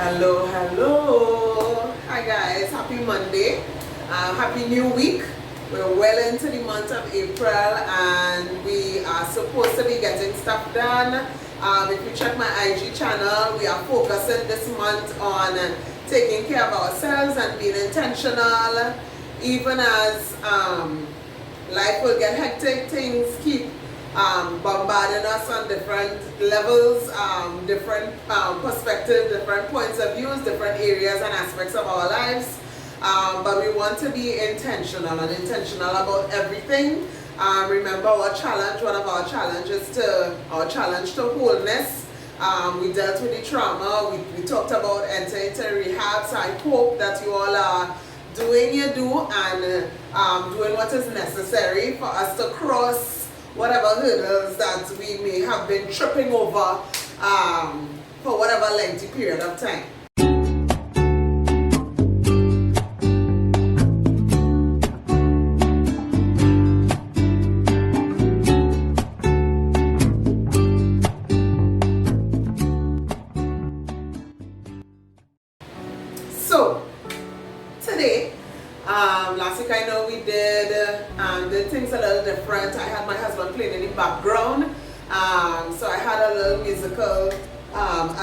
Hello, hello. Hi guys, happy Monday. Happy new week. We're well into the month of April and we are supposed to be getting stuff done. If you check my IG channel, we are focusing this month on taking care of ourselves and being intentional. Even as life will get hectic, things keep bombarding us on different levels, different perspectives, different points of views, different areas and aspects of our lives. But we want to be intentional about everything. Remember our challenge, one of our challenges our challenge to wholeness. We dealt with the trauma, we talked about entering into rehab, so I hope that you all are doing your do and doing what is necessary for us to cross whatever hurdles that we may have been tripping over for whatever lengthy period of time. So today, last week I know we did things a little different. I had my husband playing in the background, so I had a little musical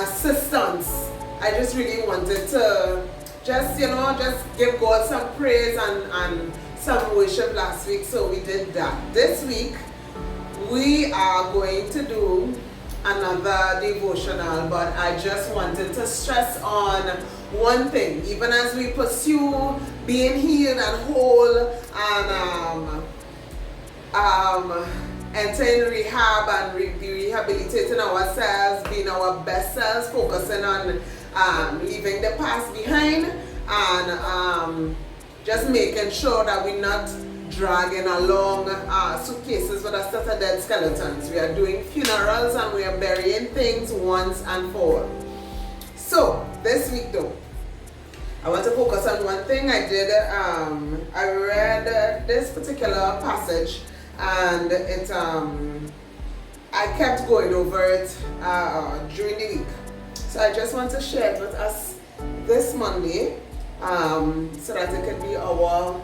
assistance. I just really wanted to just give God some praise and some worship last week, so we did that. This week we are going to do another devotional, but I just wanted to stress on one thing. Even as we pursue being healed and whole and entering rehab and rehabilitating ourselves, being our best selves, focusing on leaving the past behind and just making sure that we're not dragging along suitcases with a set of dead skeletons. We are doing funerals and we are burying things once and for all. So this week though, I want to focus on one thing. I did, I read this particular passage and it, I kept going over it during the week. So I just want to share it with us this Monday so that it can be our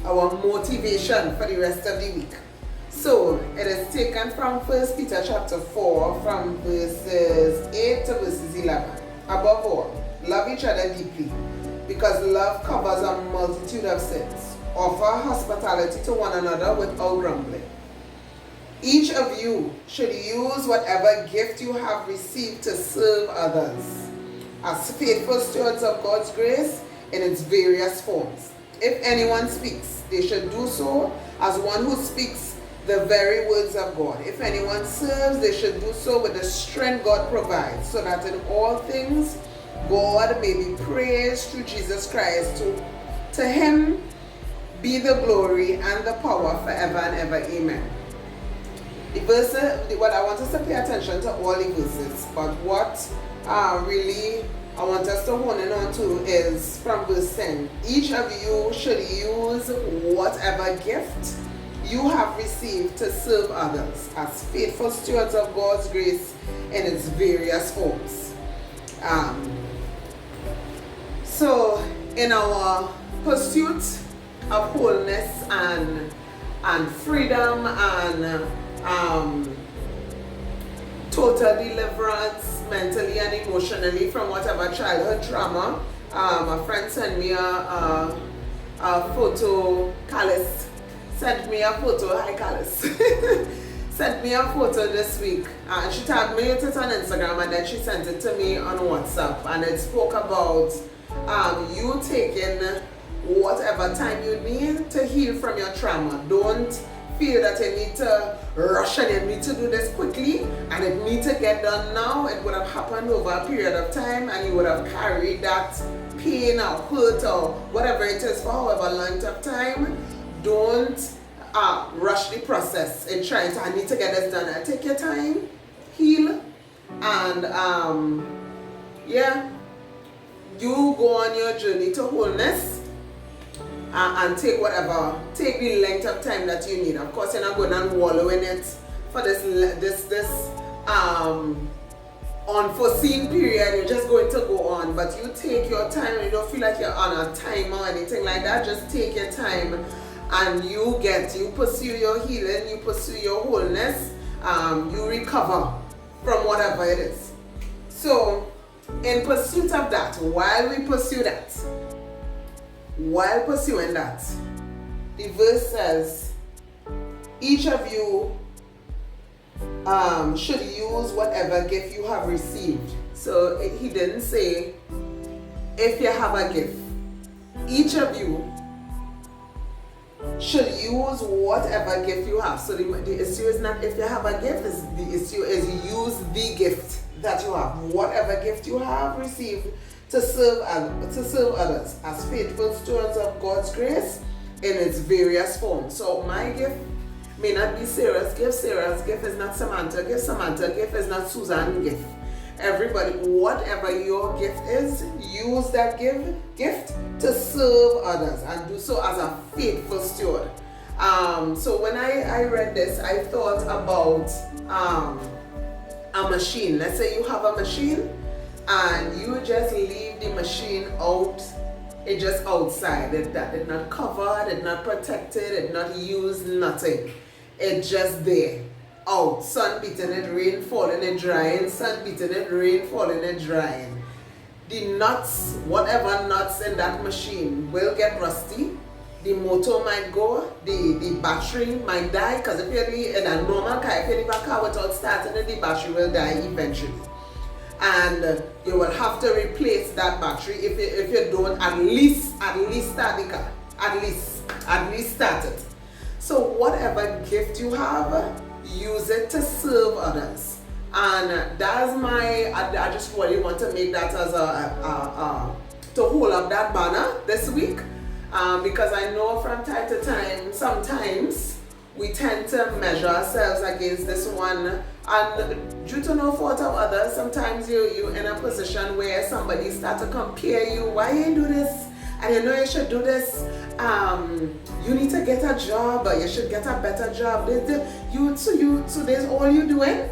motivation for the rest of the week. So it is taken from 1 Peter chapter 4 from verses 8 to verses 11. Above all, love each other deeply, because love covers a multitude of sins. Offer hospitality to one another without grumbling. Each of you should use whatever gift you have received to serve others as faithful stewards of God's grace in its various forms. If anyone speaks, they should do so as one who speaks the very words of God. If anyone serves, they should do so with the strength God provides, so that in all things God may be praised through Jesus Christ. To him be the glory and the power forever and ever. Amen. The verses, what I want us to pay attention to all the verses, but what really I want us to hone in on to is from verse 10. Each of you should use whatever gift you have received to serve others as faithful stewards of God's grace in its various forms. So in our pursuit of wholeness and freedom and total deliverance mentally and emotionally from whatever childhood trauma, a friend sent me a photo. Callis sent me a photo. Hi Callis. Sent me a photo this week and she tagged me with it on Instagram and then she sent it to me on WhatsApp, and it spoke about you taking whatever time you need to heal from your trauma. Don't feel that you need to rush and you need to do this quickly and it needs to get done now. It would have happened over a period of time and you would have carried that pain or hurt or whatever it is for however long of time. Don't rush the process in trying to, I need to get this done. Take your time, heal, and yeah, you go on your journey to wholeness and take the length of time that you need. Of course, you're not going and wallow in it for this unforeseen period. You're just going to go on on, but you take your time. You don't feel like you're on a timer or anything like that. Just take your time and you pursue your healing, you pursue your wholeness, you recover from whatever it is. So in pursuit of that, while pursuing that, the verse says, each of you should use whatever gift you have received. So he didn't say if you have a gift. Each of you should use whatever gift you have. So the issue is not if you have a gift, the issue is use the gift that you have. Whatever gift you have received to serve others as faithful stewards of God's grace in its various forms. So my gift may not be Sarah's gift. Sarah's gift is not Samantha's gift. Samantha's gift is not Suzanne's gift. Everybody, whatever your gift is, use that gift to serve others and do so as a faithful steward. So when I read this, I thought about a machine. Let's say you have a machine and you just leave the machine out. It just outside. It did not covered, it not protected, it not used, nothing. It just there. Out. Sun beating it, rain falling it, drying. Sun beating it, rain falling it, drying. The nuts, whatever nuts in that machine will get rusty. The motor might go, the battery might die, because if you're in a normal car, if you leave a car without starting it, the battery will die eventually. And you will have to replace that battery if you don't at least start the car. At least start it. So whatever gift you have, use it to serve others. And that's I just really want to make that as to hold up that banner this week. Because I know from time to time, sometimes we tend to measure ourselves against this one, and due to no fault of others, sometimes you're in a position where somebody start to compare you. Why you do this? And you know you should do this. You need to get a job, or you should get a better job. So there's all you doing.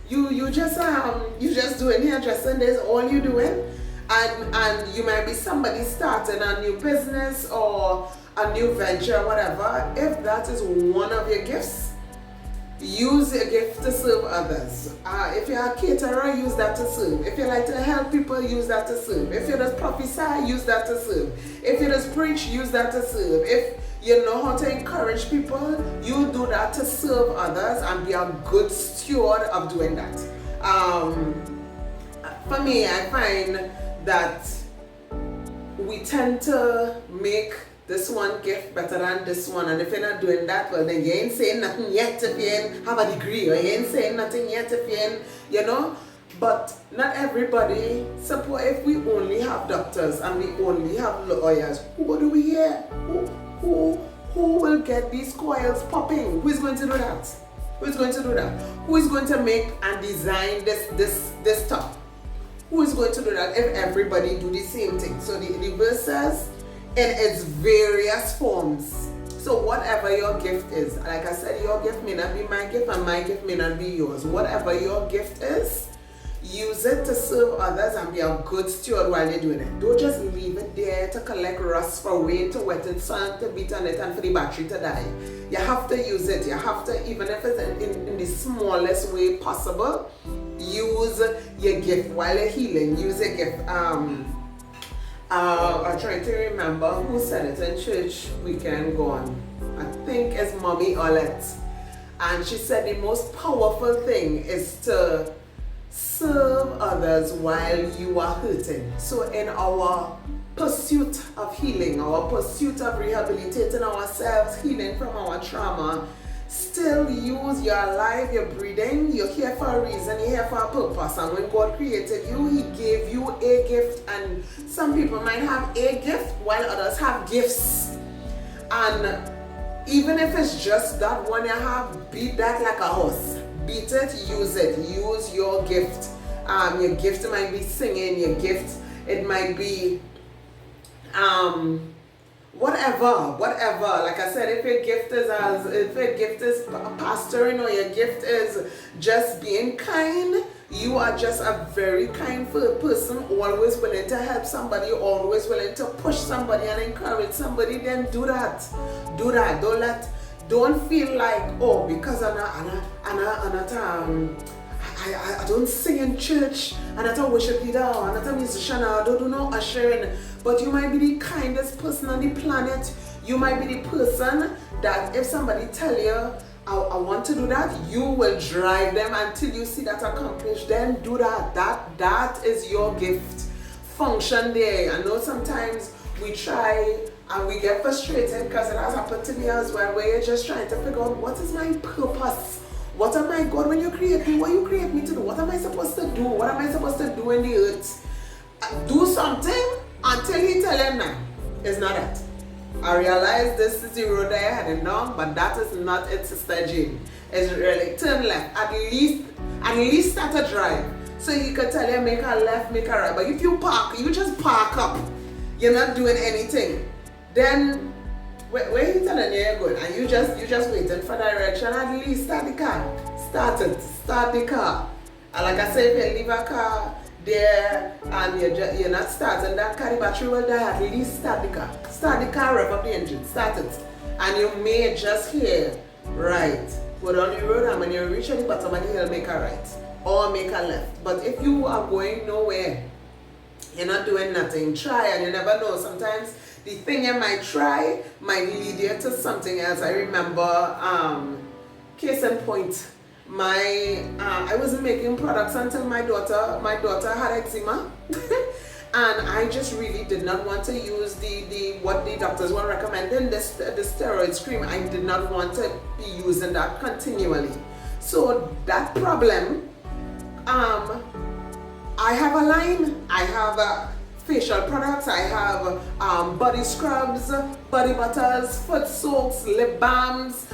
you just doing hairdressing. There's all you doing. And you might be somebody starting a new business or a new venture, whatever. If that is one of your gifts, use your gift to serve others. If you're a caterer, use that to serve. If you like to help people, use that to serve. If you just prophesy, use that to serve. If you just preach, use that to serve. If you know how to encourage people, you do that to serve others and be a good steward of doing that. For me, I find that we tend to make this one gift better than this one, and if you're not doing that, well then you ain't saying nothing yet if you ain't have a degree, or you ain't saying nothing yet if you ain't, you know. But not everybody support. If we only have doctors and we only have lawyers, who do we hear? Who will get these coils popping? Who is going to do that? Who is going to do that? Who is going to make and design this stuff? Who is going to do that if everybody do the same thing? So the verse says, in its various forms. So whatever your gift is, like I said, your gift may not be my gift and my gift may not be yours. Whatever your gift is, use it to serve others and be a good steward while you're doing it. Don't just leave it there to collect rust for rain to wet it, sun to beat on it, and for the battery to die. You have to use it. You have to, even if it's in the smallest way possible, use your gift while you're healing. Use your gift. I'm trying to remember who said it in church weekend gone. I think it's Mommy Olette. And she said the most powerful thing is to serve others while you are hurting. So in our pursuit of healing, our pursuit of rehabilitating ourselves, healing from our trauma, still use your life, your breathing. You're here for a reason, you're here for a purpose. And when God created you, He gave you a gift. And some people might have a gift while others have gifts. And even if it's just that one you have, beat that like a horse. Beat it, use it. Use your gift. Your gift might be singing, your gift, it might be whatever. Like I said, if your gift is pastoring, or your gift is just being kind, you are just a very kind person, always willing to help somebody, always willing to push somebody and encourage somebody, then do that. Do that. Don't feel like, oh, because I don't sing in church, I'm not a worship leader, I'm not a musician, I don't do no ushering, but you might be the kindest person on the planet. You might be the person that if somebody tell you, I want to do that, you will drive them until you see that accomplished. Then do that. That is your gift. Function there. I know sometimes we try and we get frustrated because it has happened to me as well, where you're just trying to figure out what is my purpose. What am I, God, when you create me, what you create me to do? What am I supposed to do? What am I supposed to do in the earth? Do something until he tell you no. It's not that. I realize this is the road I had it down, but that is not it, Sister Jane. It's really turn left. At least start a drive. So he could tell you make a left, make a right. But if you park, you just park up. You're not doing anything. Then where he telling you you're going, and you just waiting for direction, at least start the car. Start the car. And like I said, if you leave a car there and you're not starting that car, the battery will die. At least start the car. Start the car, rev up the engine, start it. And you may just hear, right, go down the road, and when you reach at the bottom of the hill, make a right or make a left. But if you are going nowhere, you're not doing nothing, try, and you never know. Sometimes the thing you might try might lead you to something else. I remember, case in point, I wasn't making products until my daughter had eczema. And I just really did not want to use what the doctors were recommending, the steroid cream. I did not want to be using that continually. So that problem, I have a line. I have facial products. I have body scrubs, body butters, foot soaps, lip balms,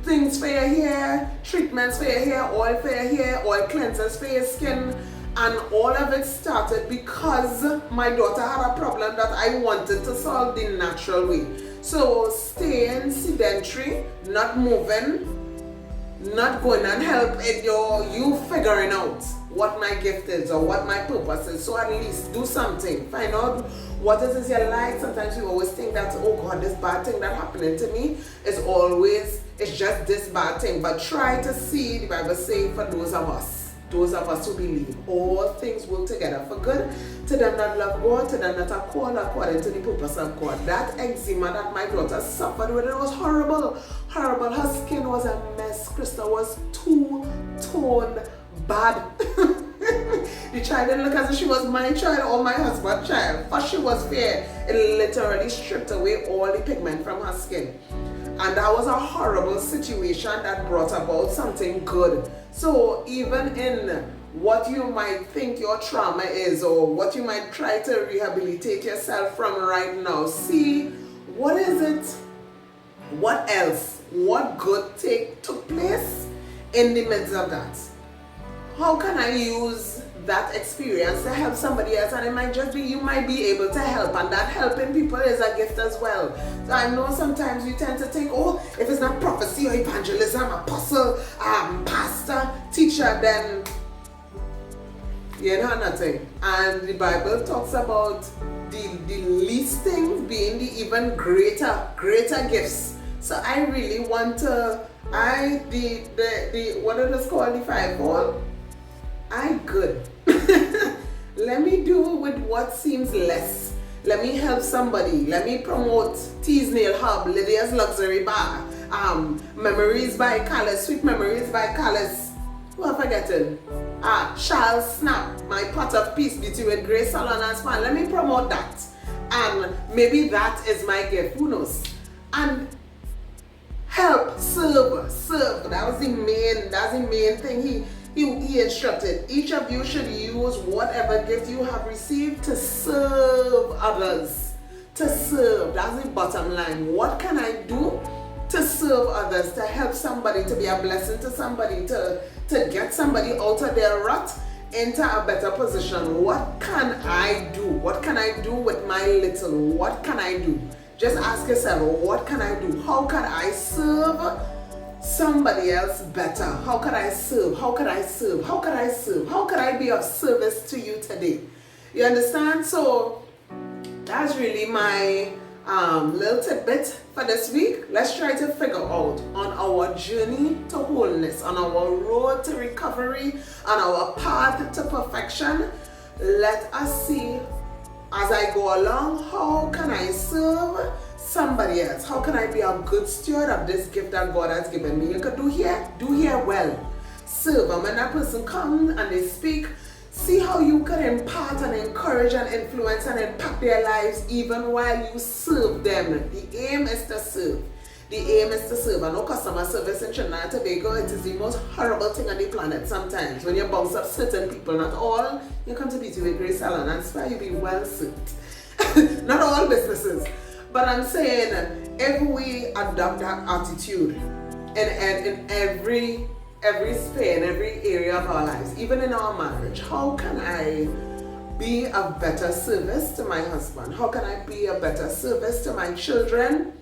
things for your hair, treatments for your hair, oil for your hair, oil cleansers for your skin. And all of it started because my daughter had a problem that I wanted to solve the natural way. So staying sedentary, not moving, not going and help in you figuring out what my gift is or what my purpose is. So at least do something. Find out what it is you like. Sometimes we always think that, oh God, this bad thing that happening to me it's just this bad thing. But try to see, the Bible say, for those of us who believe, all things work together for good to them that love God, to them that are called according to the purpose of God. That eczema that my daughter suffered with, it was horrible. Her skin was a mess. Krista was two-toned bad. The child didn't look as if she was my child or my husband's child. First she was fair. It literally stripped away all the pigment from her skin. And that was a horrible situation that brought about something good. So even in what you might think your trauma is, or what you might try to rehabilitate yourself from right now, see what is it, what else, what good took place in the midst of that. How can I use that experience to help somebody else? And it might just be you might be able to help, and that helping people is a gift as well. So I know sometimes we tend to think, oh, if it's not prophecy or evangelism, apostle, pastor, teacher, then you know nothing. And the Bible talks about the least things being the even greater gifts. So I really want to, what it is called, the fivefold, I good. Let me do with what seems less. Let me help somebody. Let me promote Tease Nail Hub, Lydia's Luxury Bar, Memories by Callis, Sweet Memories by Callis. Who am I forgetting? Charles Snap, my pot of peace beauty with Grace Salon and Spa. Let me promote that. And maybe that is my gift. Who knows? And help, serve. That's the main thing. He instructed, each of you should use whatever gift you have received to serve others. To serve, that's the bottom line. What can I do to serve others, to help somebody, to be a blessing to somebody, to get somebody out of their rut into a better position? What can I do? What can I do with my little? What can I do? Just ask yourself, what can I do? How can I serve somebody else better? How can I serve? How can I serve? How can I serve? How can I be of service to you today? You understand? So that's really my little tidbit for this week. Let's try to figure out on our journey to wholeness, on our road to recovery, on our path to perfection. Let us see as I go along, how can I serve somebody else? How can I be a good steward of this gift that God has given me? You could do here well. Serve. And when that person comes and they speak, see how you can impart and encourage and influence and impact their lives even while you serve them. The aim is to serve. The aim is to serve. I know customer service in Trinidad and Tobago, it is the most horrible thing on the planet sometimes. When you bounce up certain people, not all, you come to BT with Grace Salon, and that's why you be well served. Not all businesses. But I'm saying, if we adopt that attitude in every sphere, in every area of our lives, even in our marriage, how can I be a better service to my husband? How can I be a better service to my children?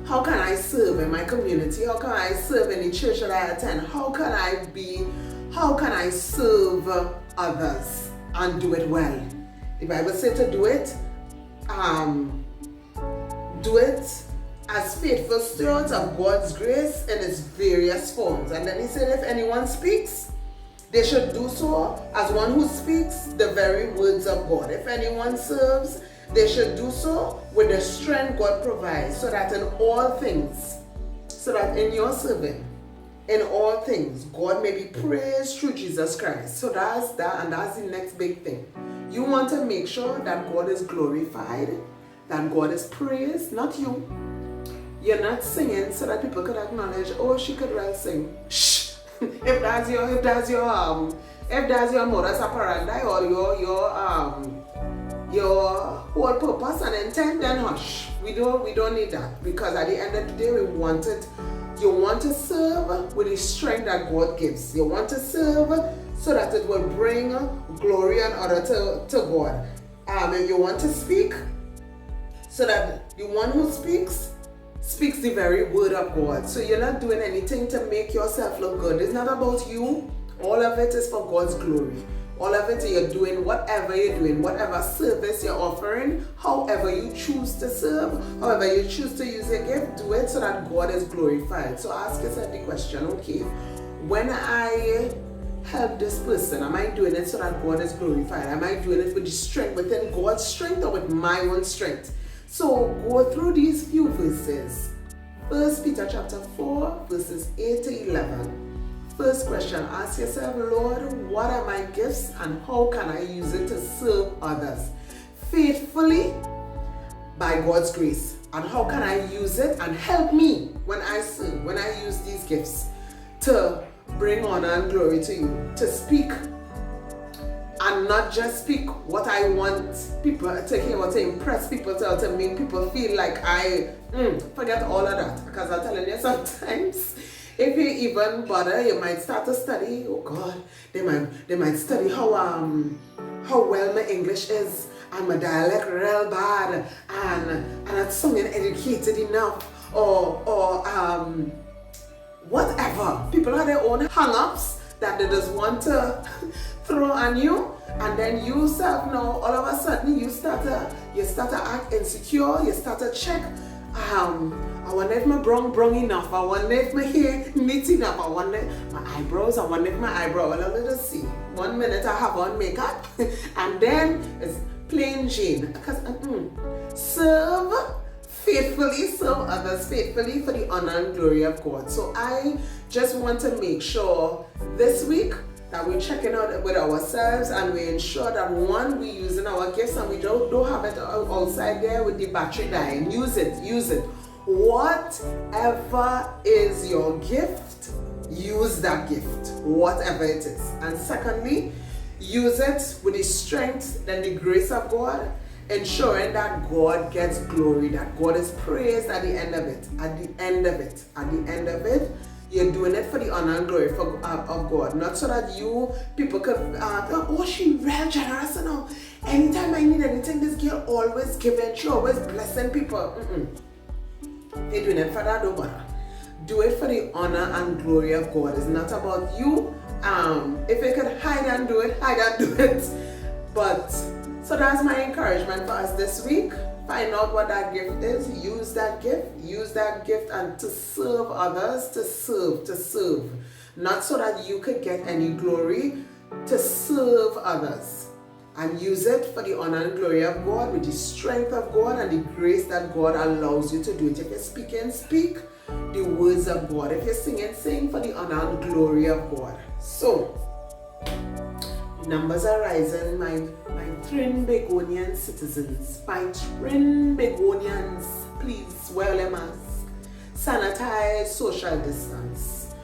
How can I serve in my community? How can I serve in the church that I attend? How can I serve others and do it well? The Bible says to do it as faithful stewards of God's grace in its various forms. And then he said, if anyone speaks, they should do so as one who speaks the very words of God. If anyone serves, they should do so with the strength God provides, so that in all things, so that in your serving, in all things, God may be praised through Jesus Christ. So that's that, and that's the next big thing. You want to make sure that God is glorified, that God is praised, not you. You're not singing so that people could acknowledge, oh, she could well sing. Shh! If that's your modus operandi or your whole purpose and intent, then hush. We don't need that, because at the end of the day, you want to serve with the strength that God gives. You want to serve so that it will bring glory and honor to God. If you want to speak, so that the one who speaks the very word of God. So you're not doing anything to make yourself look good. It's not about you. All of it is for God's glory. All of it, you're doing whatever you're doing, whatever service you're offering, however you choose to serve, however you choose to use your gift, do it so that God is glorified. So ask yourself the question, okay, when I help this person, am I doing it so that God is glorified? Am I doing it with the strength, within God's strength or with my own strength? So go through these few verses. 1 Peter chapter 4, verses 8 to 11. First question, ask yourself, Lord, what are my gifts and how can I use it to serve others faithfully by God's grace? And how can I use it and help me when I serve, when I use these gifts to bring honor and glory to you, to speak and not just speak what I want people to hear or to impress people, to make people feel like I forget all of that. Because I'm telling you, sometimes if you even bother, you might start to study. Oh God, they might study how well my English is and my dialect real bad, and not something educated enough, or whatever. People have their own hang-ups that they just want to throw on you, and then you self now all of a sudden you start to act insecure. You start to check. I wonder if my brown enough. I wonder if my hair neat enough. I wonder my eyebrows. I wonder if my eyebrow. Well, let us see. 1 minute I have on makeup, and then it's plain Jane. Because serve faithfully, serve others faithfully for the honor and glory of God. So I just want to make sure this week that we're checking out with ourselves, and we ensure that one, we're using our gifts and we don't have it outside there with the battery dying. Use it. Whatever is your gift, use that gift, whatever it is. And secondly, use it with the strength and the grace of God, ensuring that God gets glory, that God is praised at the end of it. At the end of it, you're doing it for the honor and glory of God, not so that people could, oh, she real generous now. Anytime I need anything, this girl always giving, she always blessing people. You're doing it for that, don't bother. Do it for the honor and glory of God. It's not about you. If you could hide and do it, hide and do it. But, so that's my encouragement for us this week. Find out what that gift is. Use that gift and to serve others, to serve. Not so that you could get any glory, to serve others. And use it for the honor and glory of God, with the strength of God and the grace that God allows you to do it. If you're speaking, speak the words of God. If you're singing, sing for the honor and glory of God. So, numbers are rising, my Trinbagonian citizens. My Trinbagonians, please wear your mask. Sanitize, social distance.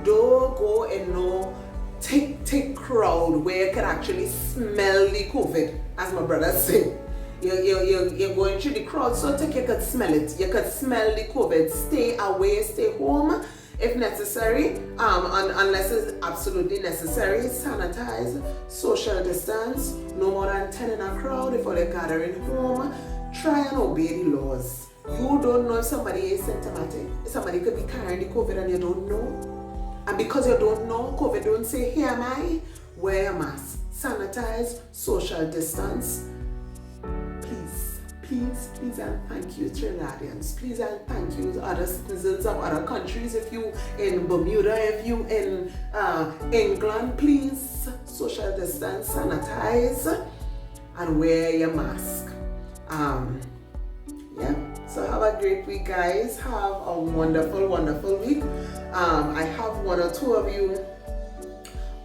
Don't go in no take crowd where you can actually smell the COVID, as my brother said. You're going through the crowd, so you can smell it. You can smell the COVID. Stay away, stay home if necessary, unless it's absolutely necessary. Sanitize, social distance, no more than 10 in a crowd if you're gathering home. Try and obey the laws. You don't know if somebody is symptomatic. Somebody could be carrying the COVID and you don't know. And because you don't know, COVID don't say, here am I, wear a mask, sanitize, social distance. Please and thank you, Trinidadians. Please and thank you, other citizens of other countries. If you in Bermuda, if you in England, please social distance, sanitize, and wear your mask. Yeah. So have a great week, guys. Have a wonderful, wonderful week. I have one or two of you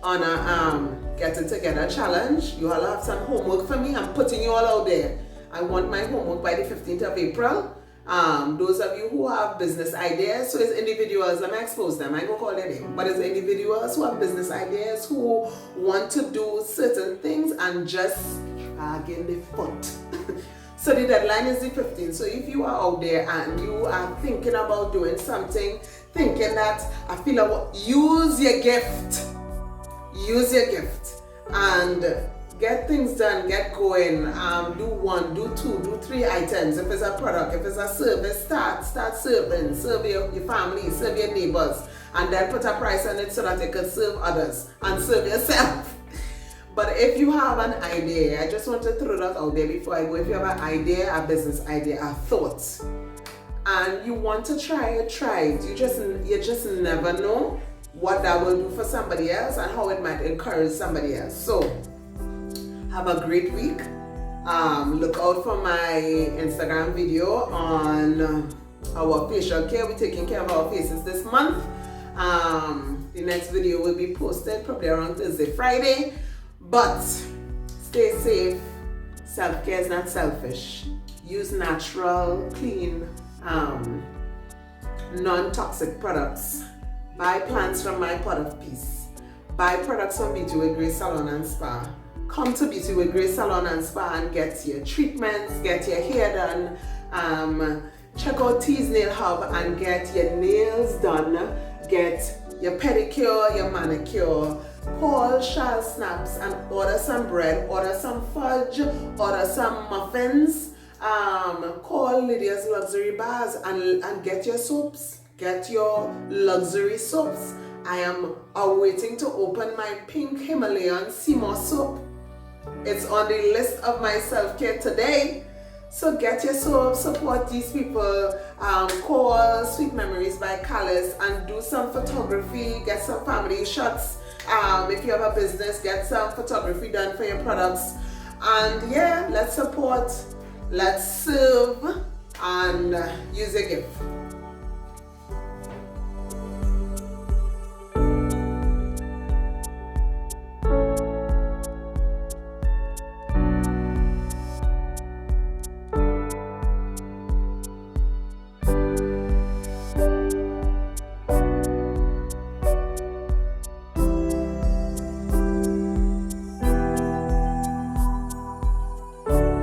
on a Getting Together challenge. You all have some homework for me. I'm putting you all out there. I want my homework by the 15th of April. Those of you who have business ideas, so it's individuals, let me expose them, I ain't gonna call their name, but it's individuals who have business ideas, who want to do certain things and just dragging the foot. So the deadline is the 15th. So if you are out there and you are thinking about doing something, thinking that I feel like, use your gift. Use your gift and get things done, get going. Do 1, do 2, do 3 items. If it's a product, if it's a service, start serving. Serve your family, serve your neighbors, and then put a price on it so that you can serve others and serve yourself. But if you have an idea, I just want to throw that out there before I go. If you have an idea, a business idea, a thought, and you want to try it. You just never know what that will do for somebody else and how it might encourage somebody else. So have a great week. Look out for my Instagram video on our facial care. We're taking care of our faces this month. The next video will be posted probably around Thursday, Friday. But stay safe. Self-care is not selfish. Use natural, clean, non-toxic products. Buy plants from My Pot of Peace. Buy products from Beauty with Grace Salon and Spa. Come to Beauty with Grace Salon and Spa and get your treatments, get your hair done. Check out T's Nail Hub and get your nails done. Get your pedicure, your manicure. Call Shal Snaps and order some bread, order some fudge, order some muffins. Call Lydia's Luxury Bars and get your soaps. Get your luxury soaps. I am awaiting to open my pink Himalayan sea moss soap. It's on the list of my self-care today. So get your soap, support these people. Call Sweet Memories by Callis and do some photography, get some family shots. If you have a business, get some photography done for your products. And yeah, let's support, let's serve, and use a gift.